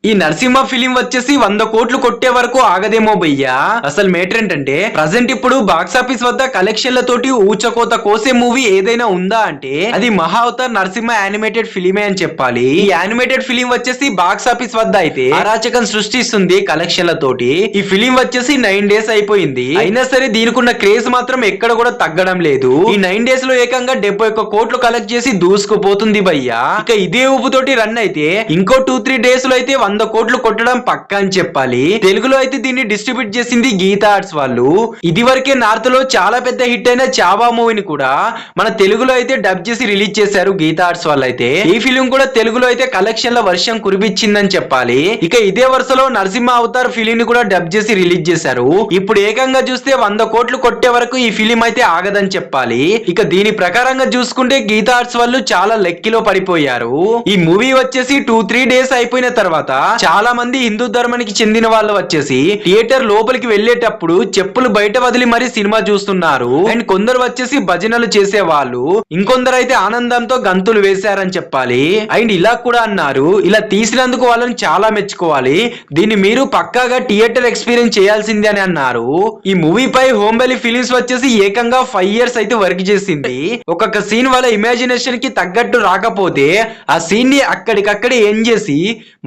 ఈ నరసింహ ఫిలిం వచ్చేసి 100 కోట్లు కొట్టే వరకు ఆగదేమో భయ్యా. అసలు మేటర్ ఏంటంటే ప్రజెంట్ ఇప్పుడు బాక్సాఫీస్ వద్ద కలెక్షన్లతోటి ఊచకోత కోసే మూవీ ఏదైనా ఉందా అంటే అది మహా అవతార్ నరసింహ యానిమేటెడ్ ఫిలిమే అని చెప్పాలి. ఈ యానిమేటెడ్ ఫిలిం వచ్చేసి బాక్సాఫీస్ వద్ద అయితే అరాచకం సృష్టిస్తుంది కలెక్షన్లతోటి. ఈ ఫిలిం వచ్చేసి 9 డేస్ అయిపోయింది. అయినా సరే దీనికున్న క్రేజ్ మాత్రం ఎక్కడ కూడా తగ్గడం లేదు. ఈ 9 డేస్ లో ఏకంగా 71 కోట్లు కలెక్ట్ చేసి దూసుకుపోతుంది భయ్యా. ఇక ఇదే ఊపుతోటి రన్ అయితే ఇంకో 2-3 డేస్ లో అయితే 100 కోట్లు కొట్టడం పక్కా అని చెప్పాలి. తెలుగులో అయితే దీన్ని డిస్ట్రిబ్యూట్ చేసింది గీతా ఆర్ట్స్ వాళ్ళు. ఇది వరకే నార్త్ లో చాలా పెద్ద హిట్ అయిన చావా మూవీని కూడా మన తెలుగులో అయితే డబ్ చేసి రిలీజ్ చేశారు గీతా ఆర్ట్స్ వాళ్ళు అయితే. ఈ ఫిలిం కూడా తెలుగులో అయితే కలెక్షన్ల వర్షం కురిపించిందని చెప్పాలి. ఇక ఇదే వరుసలో నరసింహ అవతార్ ఫిలిం ని కూడా డబ్ చేసి రిలీజ్ చేశారు. ఇప్పుడు ఏకంగా చూస్తే 100 కోట్లు కొట్టే వరకు ఈ ఫిలిం అయితే ఆగదని చెప్పాలి. ఇక దీని ప్రకారంగా చూసుకుంటే గీతా ఆర్ట్స్ వాళ్ళు చాలా లెక్కిలో పడిపోయారు. ఈ మూవీ వచ్చేసి 2-3 డేస్ అయిపోయిన తర్వాత చాలా మంది హిందూ ధర్మానికి చెందిన వాళ్ళు వచ్చేసి థియేటర్ లోపలికి వెళ్లేటప్పుడు చెప్పులు బయట వదిలి మరి సినిమా చూస్తున్నారు. అండ్ కొందరు వచ్చేసి భజనలు చేసే వాళ్ళు, ఇంకొందరు అయితే ఆనందంతో గంతులు వేశారని చెప్పాలి. అండ్ ఇలా కూడా అన్నారు. ఇలా తీసినందుకు వాళ్ళని చాలా మెచ్చుకోవాలి. దీన్ని మీరు పక్కాగా థియేటర్ ఎక్స్పీరియన్స్ చేయాల్సిందే అని అన్నారు. ఈ మూవీ పై హోంబెలి ఫిలిమ్స్ వచ్చేసి ఏకంగా 5 ఇయర్స్ అయితే వర్క్ చేసింది. ఒక్కొక్క సీన్ వాళ్ళ ఇమాజినేషన్ కి తగ్గట్టు రాకపోతే ఆ సీన్ ని అక్కడికక్కడే ఏం చేసి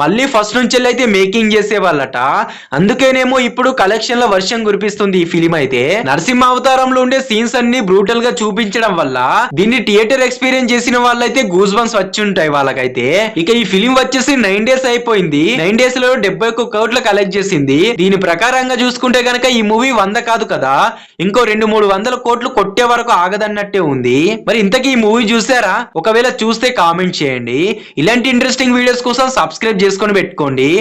మళ్ళీ ఫస్ట్ నుంచి అయితే మేకింగ్ చేసేవాళ్ళట. అందుకేనేమో ఇప్పుడు కలెక్షన్ల వర్షం కురిపిస్తుంది ఈ ఫిలిం అయితే. నరసింహ అవతారంలో ఉండే సీన్స్ అన్ని బ్రూటల్ గా చూపించడం వల్ల దీన్ని థియేటర్ ఎక్స్పీరియన్స్ చేసిన వాళ్ళైతే గూస్ బంప్స్ వచ్చి ఉంటాయి వాళ్ళకైతే. ఇక ఈ ఫిలిం వచ్చేసి 9 డేస్ అయిపోయింది. 9 డేస్ లో 71 కోట్లు కలెక్ట్ చేసింది. దీని ప్రకారంగా చూసుకుంటే గనక ఈ మూవీ 100 కాదు కదా, ఇంకో 200-300 కోట్లు కొట్టే వరకు ఆగదన్నట్టే ఉంది. మరి ఇంతకీ ఈ మూవీ చూసారా? ఒకవేళ చూస్తే కామెంట్ చేయండి. ఇలాంటి ఇంట్రెస్టింగ్ వీడియోస్ కోసం సబ్స్క్రైబ్ చేసుకొని పెట్టుకోండి.